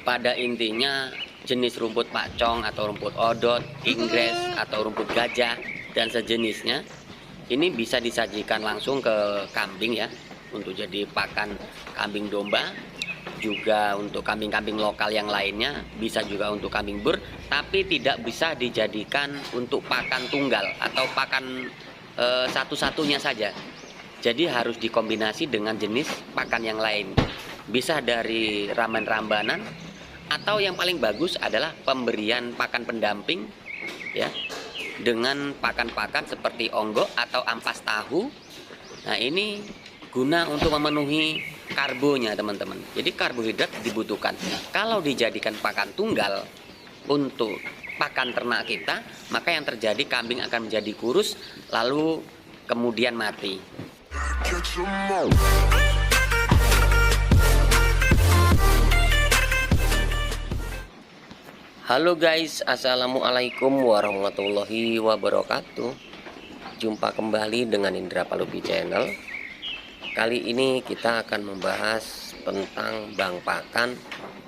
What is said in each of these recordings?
pada intinya jenis rumput pacong atau rumput odot, inggris atau rumput gajah dan sejenisnya ini bisa disajikan langsung ke kambing ya, untuk jadi pakan kambing domba, juga untuk kambing-kambing lokal yang lainnya, bisa juga untuk kambing bur, tapi tidak bisa dijadikan untuk pakan tunggal atau pakan satu-satunya saja. Jadi harus dikombinasi dengan jenis pakan yang lain. Bisa dari ramen rambanan, atau yang paling bagus adalah pemberian pakan pendamping ya, dengan pakan-pakan seperti onggo atau ampas tahu. Nah, ini guna untuk memenuhi karbonya teman-teman. Jadi karbohidrat dibutuhkan. Kalau dijadikan pakan tunggal untuk pakan ternak kita, maka yang terjadi kambing akan menjadi kurus lalu kemudian mati. Halo guys, assalamualaikum warahmatullahi wabarakatuh. Jumpa kembali dengan Indra Palupi Channel. Kali ini kita akan membahas tentang bang pakan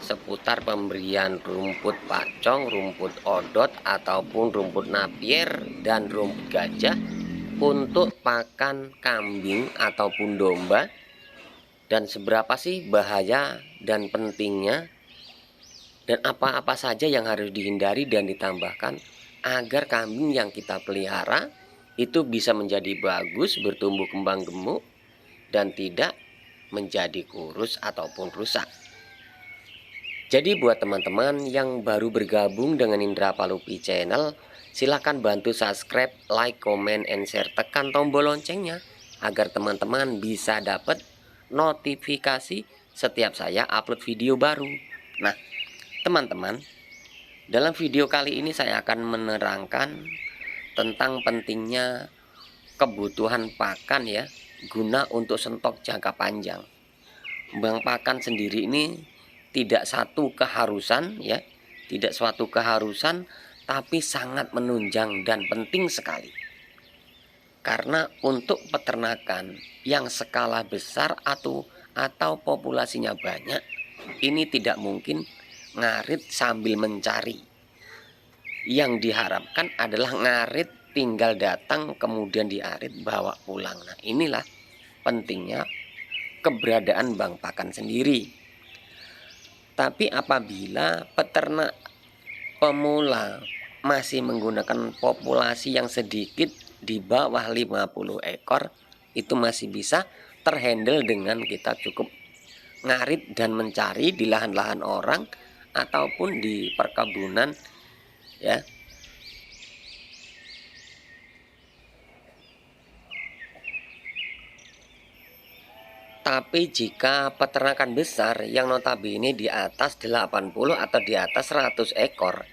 seputar pemberian rumput pacong, rumput odot ataupun rumput napier dan rumput gajah untuk pakan kambing ataupun domba, dan seberapa sih bahaya dan pentingnya, dan apa-apa saja yang harus dihindari dan ditambahkan agar kambing yang kita pelihara itu bisa menjadi bagus, bertumbuh kembang gemuk, dan tidak menjadi kurus ataupun rusak. Jadi buat teman-teman yang baru bergabung dengan Indra Palupi Channel, silahkan bantu subscribe, like, comment, and share. Tekan tombol loncengnya agar teman-teman bisa dapat notifikasi setiap saya upload video baru. Nah, teman-teman, dalam video kali ini saya akan menerangkan tentang pentingnya kebutuhan pakan ya, guna untuk stok jangka panjang. Bang pakan sendiri ini tidak satu keharusan ya, tidak suatu keharusan, tapi sangat menunjang dan penting sekali. Karena untuk peternakan yang skala besar atau populasinya banyak, ini tidak mungkin ngarit sambil mencari. Yang diharapkan adalah ngarit tinggal datang kemudian diarit bawa pulang. Nah, inilah pentingnya keberadaan bang pakan sendiri. Tapi apabila peternak pemula masih menggunakan populasi yang sedikit di bawah 50 ekor, itu masih bisa terhandle dengan kita cukup ngarit dan mencari di lahan-lahan orang ataupun di perkebunan ya. Tapi jika peternakan besar yang notabene di atas 80 atau di atas 100 ekor,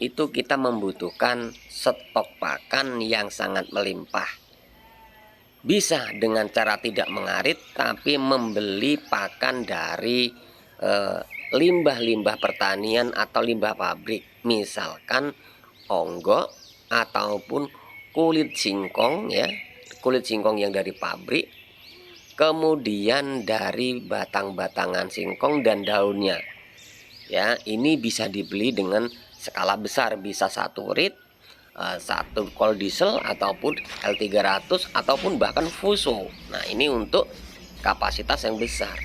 itu kita membutuhkan stok pakan yang sangat melimpah. Bisa dengan cara tidak mengarit, tapi membeli pakan dari limbah-limbah pertanian atau limbah pabrik. Misalkan onggo ataupun kulit singkong ya, kulit singkong yang dari pabrik, kemudian dari batang-batangan singkong dan daunnya ya. Ini bisa dibeli dengan skala besar, bisa 1 rit, 1 kol diesel ataupun L300 ataupun bahkan fuso. Nah, ini untuk kapasitas yang besar.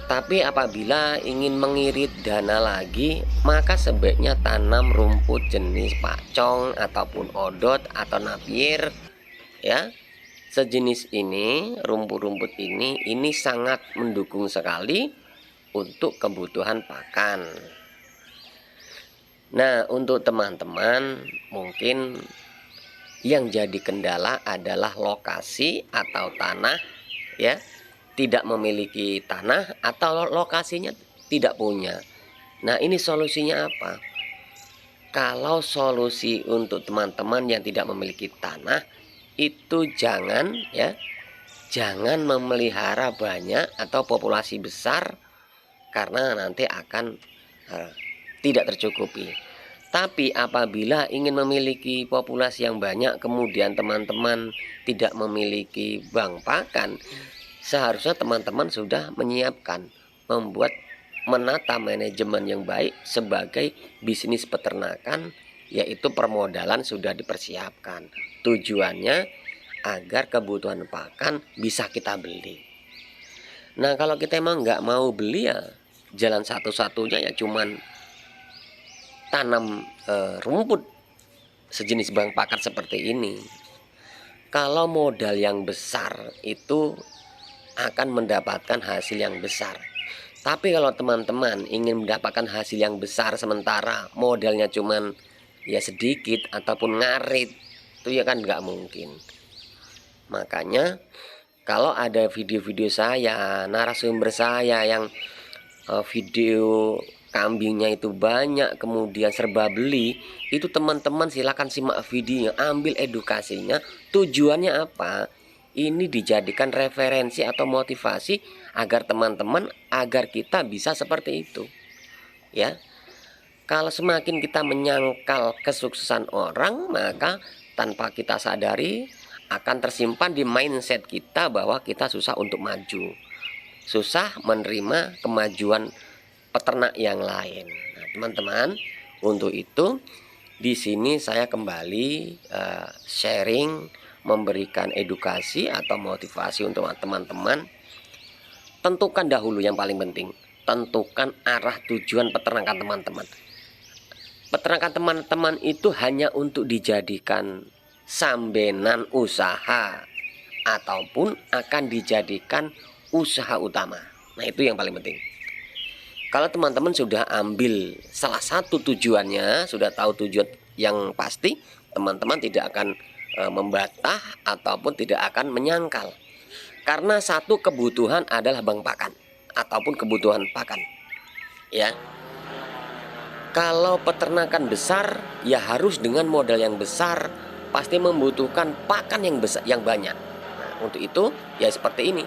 Tapi apabila ingin mengirit dana lagi, maka sebaiknya tanam rumput jenis pacong ataupun odot atau napier ya. Sejenis ini, rumput-rumput ini sangat mendukung sekali untuk kebutuhan pakan. Nah, untuk teman-teman mungkin yang jadi kendala adalah lokasi atau tanah ya, tidak memiliki tanah atau lokasinya tidak punya. Nah, ini solusinya apa? Kalau solusi untuk teman-teman yang tidak memiliki tanah, itu jangan memelihara banyak atau populasi besar, karena nanti akan tidak tercukupi. Tapi apabila ingin memiliki populasi yang banyak, kemudian teman-teman tidak memiliki bang pakan, seharusnya teman-teman sudah menyiapkan membuat menata manajemen yang baik sebagai bisnis peternakan, yaitu permodalan sudah dipersiapkan. Tujuannya agar kebutuhan pakan bisa kita beli. Nah, kalau kita emang nggak mau beli, ya jalan satu-satunya ya cuman tanam rumput sejenis bahan pakan seperti ini. Kalau modal yang besar itu akan mendapatkan hasil yang besar. Tapi kalau teman-teman ingin mendapatkan hasil yang besar sementara modalnya cuman ya sedikit ataupun ngarit, itu ya kan nggak mungkin. Makanya kalau ada video-video saya, narasumber saya yang video kambingnya itu banyak kemudian serba beli, itu teman-teman silakan simak videonya, ambil edukasinya. Tujuannya apa? Ini dijadikan referensi atau motivasi agar teman-teman, agar kita bisa seperti itu. Ya. Kalau semakin kita menyangkal kesuksesan orang, maka tanpa kita sadari akan tersimpan di mindset kita bahwa kita susah untuk maju. Susah menerima kemajuan peternak yang lain. Nah, teman-teman, untuk itu di sini saya kembali sharing, memberikan edukasi atau motivasi untuk teman-teman. Tentukan dahulu yang paling penting, tentukan arah tujuan peternakan teman-teman. Peternakan teman-teman itu hanya untuk dijadikan sambenan usaha ataupun akan dijadikan usaha utama. Nah, itu yang paling penting. Kalau teman-teman sudah ambil salah satu tujuannya, sudah tahu tujuan yang pasti, teman-teman tidak akan membatah ataupun tidak akan menyangkal. Karena satu kebutuhan adalah bahan pakan ataupun kebutuhan pakan. Ya. Kalau peternakan besar, ya harus dengan modal yang besar, pasti membutuhkan pakan yang besar, yang banyak. Nah, untuk itu ya seperti ini.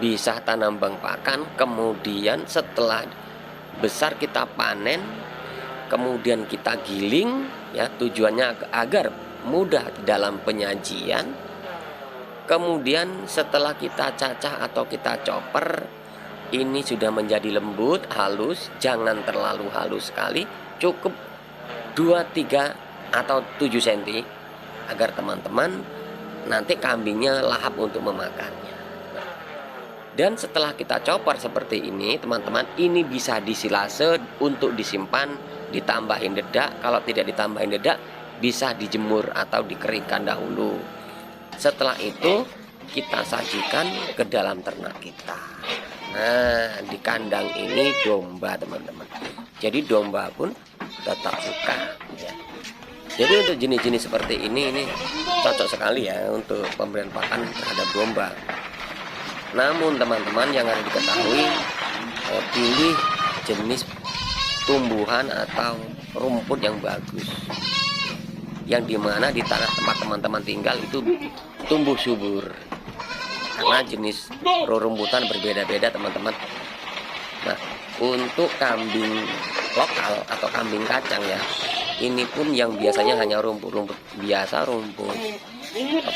Bisa tanam bahan pakan, kemudian setelah besar kita panen, kemudian kita giling, ya tujuannya agar mudah dalam penyajian. Kemudian setelah kita cacah atau kita chopper, ini sudah menjadi lembut, halus, jangan terlalu halus sekali, cukup 2, 3 atau 7 cm agar teman-teman nanti kambingnya lahap untuk memakannya. Dan setelah kita chopper seperti ini, teman-teman, ini bisa disilase untuk disimpan, ditambahin dedak. Kalau tidak ditambahin dedak, bisa dijemur atau dikeringkan dahulu. Setelah itu kita sajikan ke dalam ternak kita. Nah, di kandang ini domba, teman-teman. Jadi domba pun tetap suka, ya. Jadi untuk jenis-jenis seperti ini cocok sekali ya untuk pemberian pakan terhadap domba. Namun teman-teman yang harus diketahui, pilih jenis tumbuhan atau rumput yang bagus, yang dimana di tanah tempat teman-teman tinggal itu tumbuh subur. Karena jenis rumputan berbeda-beda, teman-teman. Nah, untuk kambing lokal atau kambing kacang ya, ini pun yang biasanya hanya rumput-rumput biasa, rumput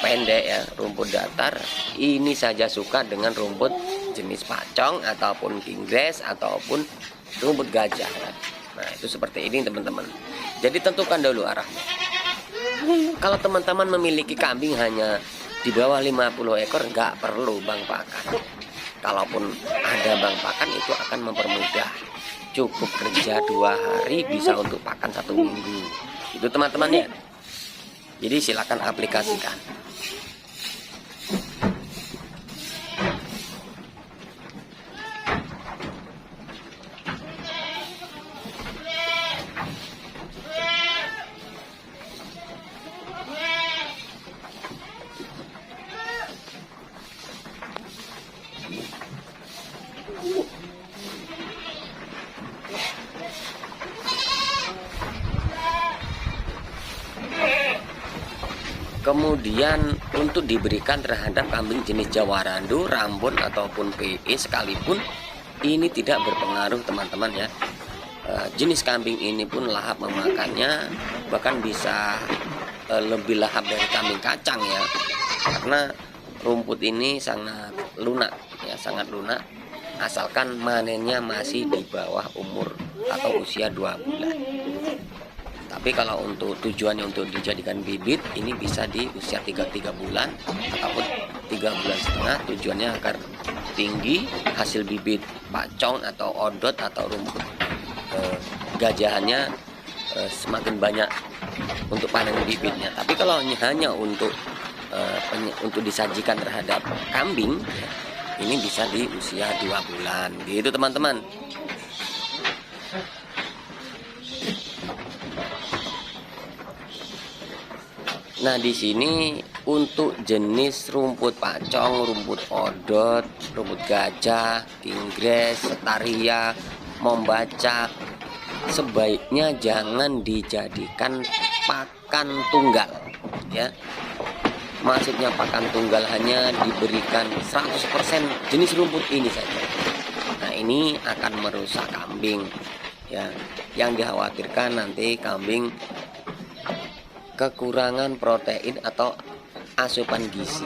pendek ya, rumput datar. Ini saja suka dengan rumput jenis pacong ataupun king grass ataupun rumput gajah ya. Nah, itu seperti ini, teman-teman. Jadi tentukan dulu arahnya. Kalau teman-teman memiliki kambing hanya di bawah 50 ekor, nggak perlu bang pakan. Kalaupun ada bang pakan, itu akan mempermudah. Cukup kerja 2 hari bisa untuk pakan 1 minggu. Itu teman-teman ya. Jadi silakan aplikasikan. Kemudian untuk diberikan terhadap kambing jenis Jawa Randu, Rambon ataupun PE sekalipun, ini tidak berpengaruh, teman-teman ya. Jenis kambing ini pun lahap memakannya, bahkan bisa lebih lahap dari kambing kacang ya. Karena rumput ini sangat lunak ya, sangat lunak. asalkan manennya masih di bawah umur atau usia 2 bulan. Tapi kalau untuk tujuannya untuk dijadikan bibit, ini bisa di usia 3 bulan ataupun 3 bulan setengah, tujuannya agar tinggi hasil bibit pacong atau odot atau rumput gajahannya semakin banyak untuk panen bibitnya. Tapi kalau hanya untuk disajikan terhadap kambing, ini bisa di usia 2 bulan gitu teman-teman. Nah, di sini untuk jenis rumput pacong, rumput odot, rumput gajah, inggris, setaria, membaca, sebaiknya jangan dijadikan pakan tunggal ya. Maksudnya pakan tunggal hanya diberikan 100% jenis rumput ini saja. Nah, ini akan merusak kambing ya. Yang dikhawatirkan nanti kambing kekurangan protein atau asupan gizi.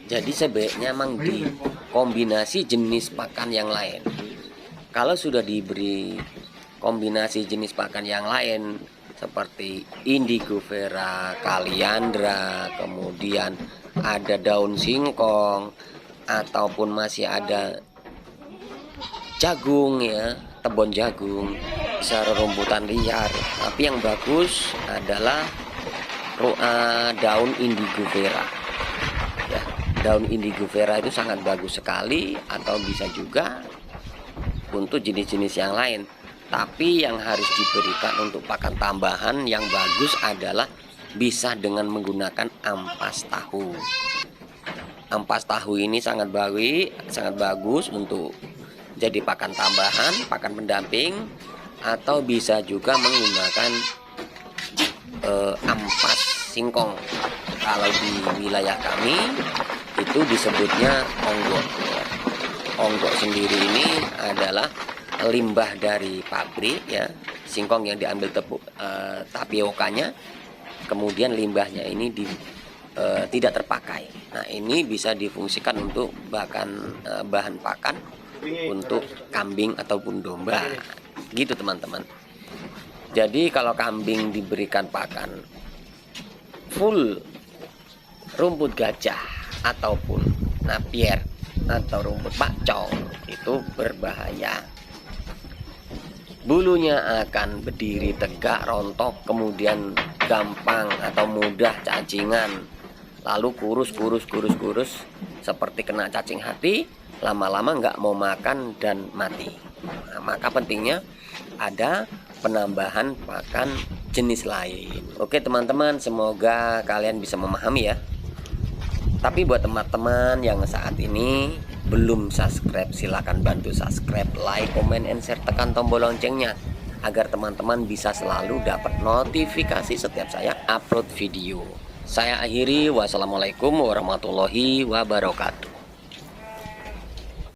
Jadi sebaiknya memang dikombinasi jenis pakan yang lain. Kalau sudah diberi kombinasi jenis pakan yang lain seperti indigo vera, kaliandra, kemudian ada daun singkong ataupun masih ada jagung ya, tebon jagung, serumputan liar. Tapi yang bagus adalah daun indigo vera ya. Daun indigo vera itu sangat bagus sekali, atau bisa juga untuk jenis-jenis yang lain. Tapi yang harus diberikan untuk pakan tambahan yang bagus adalah bisa dengan menggunakan ampas tahu. Ampas tahu ini sangat bagus untuk jadi pakan tambahan, pakan pendamping, atau bisa juga menggunakan ampas singkong. Kalau di wilayah kami itu disebutnya onggok ya. Onggok sendiri ini adalah limbah dari pabrik ya, singkong yang diambil tapiokanya, kemudian limbahnya ini tidak terpakai. Nah, ini bisa difungsikan untuk bahan pakan untuk kambing ataupun domba gitu teman-teman. Jadi kalau kambing diberikan pakan full rumput gajah ataupun napier atau rumput pacong, itu berbahaya. Bulunya akan berdiri tegak, rontok, kemudian gampang atau mudah cacingan, lalu kurus seperti kena cacing hati, lama-lama nggak mau makan dan mati. Nah, maka pentingnya ada penambahan pakan jenis lain. Oke teman-teman, semoga kalian bisa memahami ya. Tapi buat teman-teman yang saat ini belum subscribe, silahkan bantu subscribe, like, comment, and share, tekan tombol loncengnya agar teman-teman bisa selalu dapat notifikasi setiap saya upload video. Saya akhiri, wassalamualaikum warahmatullahi wabarakatuh.